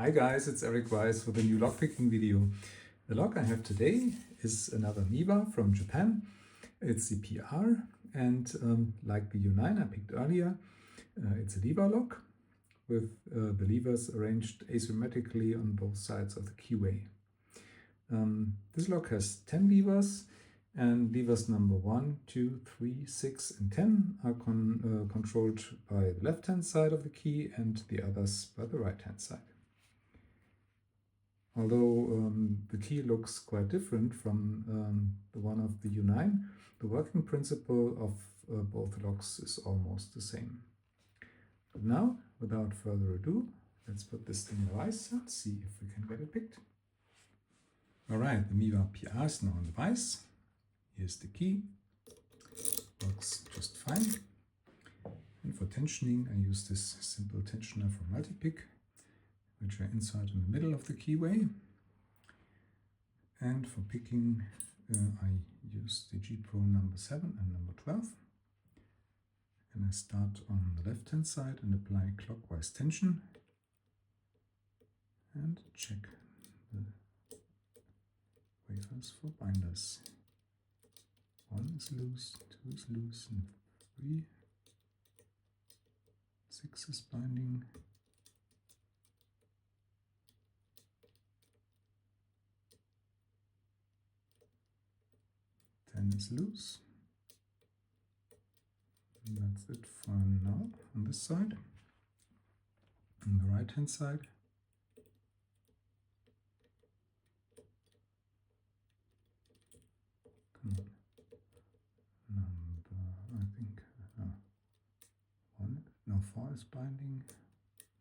Hi guys, it's Erik-Weisz with a new lockpicking video. The lock I have today is another MIWA from Japan. It's the PR, and like the U9 I picked earlier, it's a lever lock with the levers arranged asymmetrically on both sides of the keyway. This lock has 10 levers, and levers number 1, 2, 3, 6 and 10 are controlled by the left hand side of the key and the others by the right hand side. Although the key looks quite different from the one of the U9, the working principle of both locks is almost the same. But now, without further ado, let's put this thing in the vise and see if we can get it picked. Alright, the MIWA PR is now on the vise. Here's the key. Works just fine. And for tensioning, I use this simple tensioner from Multipick, which I insert in the middle of the keyway. And for picking, I use the G Pro number 7 and number 12. And I start on the left hand side and apply clockwise tension. And check the wafers for binders. 1 is loose, 2 is loose, and 3. 6 is binding. 10 is loose. And that's it for now on this side. On the right hand side, I think 4 is binding,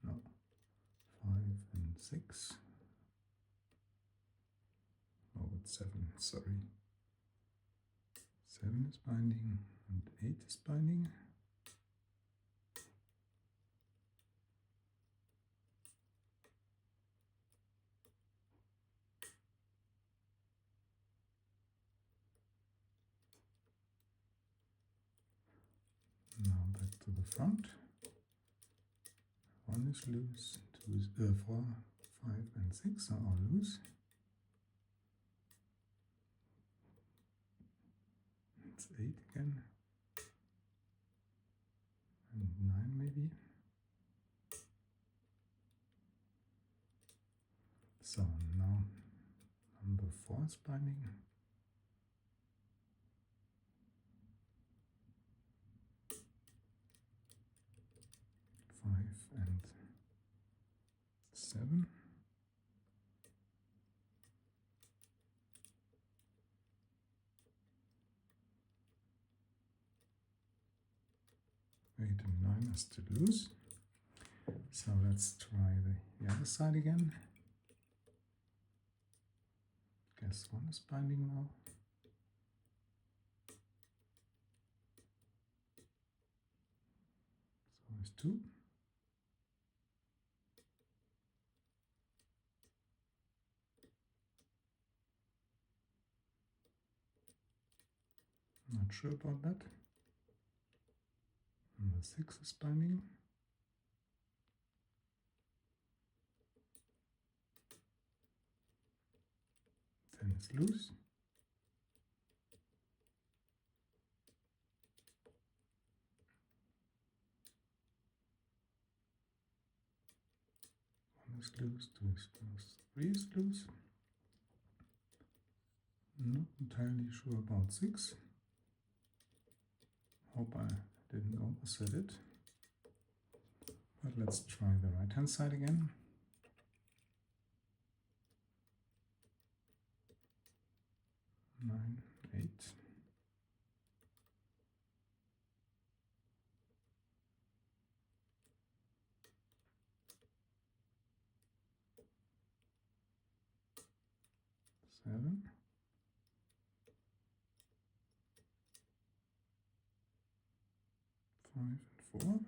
no, 5 and 6, oh it's 7, sorry, 7 is binding and 8 is binding. Now back to the front. 1 is loose, 2 is 4, 5 and 6 are all loose. It's 8 again. And 9 maybe. So now number 4 is binding. 5 and 7. Eight and 9 are still loose. So let's try the other side again. Guess 1 is binding now. So is 2. Not sure about that. Number 6 is binding. 10 is loose. One is loose, 2 is loose, 3 is loose. Not entirely sure about 6. Hope I didn't overset it. But let's try the right hand side again. 9, 8. 7. 5 and 4.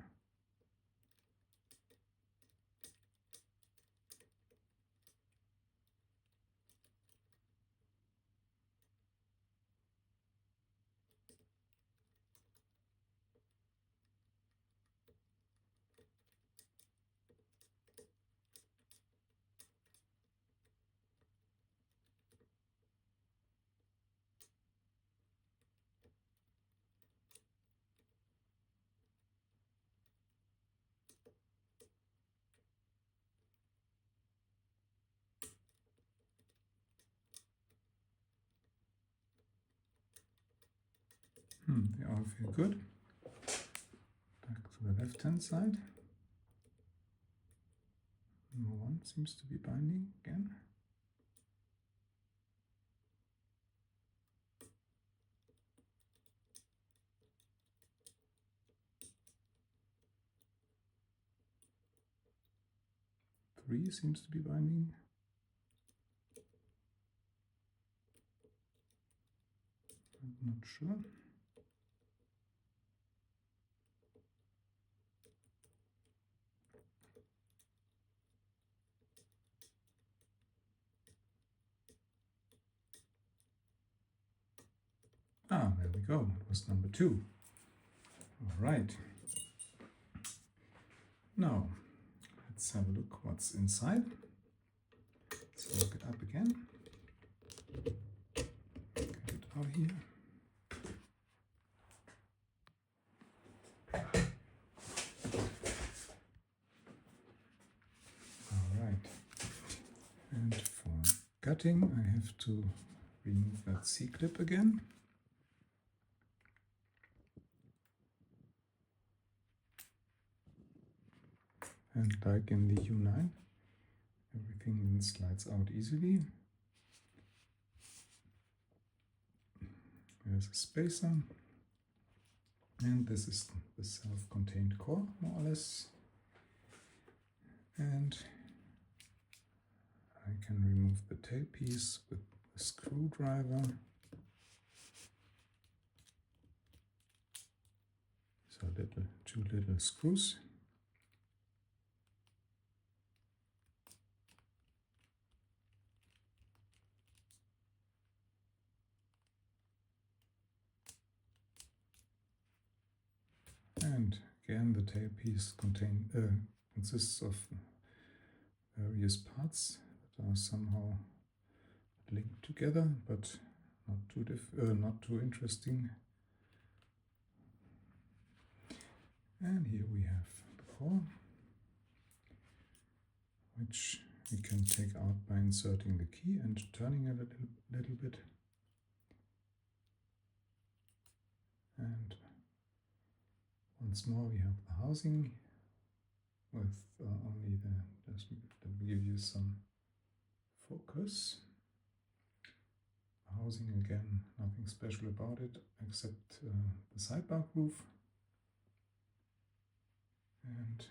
They all feel good. Back to the left-hand side. Number 1 seems to be binding again. Three seems to be binding. I'm not sure. Ah, there we go. It was number 2. All right. Now, let's have a look what's inside. Let's look it up again. Get it out here. All right. And for cutting, I have to remove that C-clip again. And like in the U9, everything then slides out easily. There's a spacer. And this is the self-contained core, more or less. And I can remove the tailpiece with a screwdriver. So two little screws. And again, the tailpiece consists of various parts that are somehow linked together, but not too interesting. And here we have the core, which we can take out by inserting the key and turning it a little bit. And once more, we have the housing with only let me give you some focus. The housing, again, nothing special about it except the sidebar groove and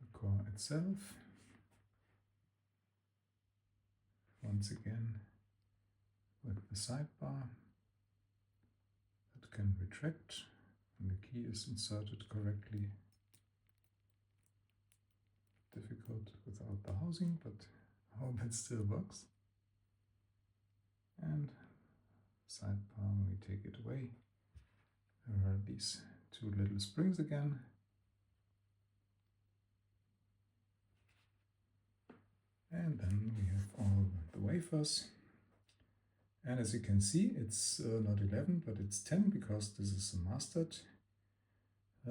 the core itself. Once again, with the sidebar that can retract. And the key is inserted correctly. Difficult without the housing, but I hope it still works. And sidebar, when we take it away, there are these two little springs again. And then we have all the wafers. And as you can see, it's not 11, but it's 10, because this is a mastered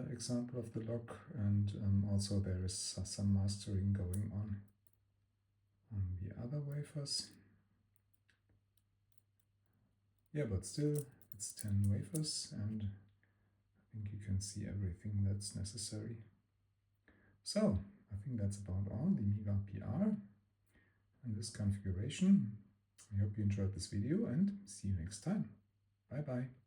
example of the lock, and also there is some mastering going on the other wafers. Yeah, but still it's 10 wafers, and I think you can see everything that's necessary. So I think that's about all, the MIWA PR and this configuration. I hope you enjoyed this video, and see you next time. Bye bye.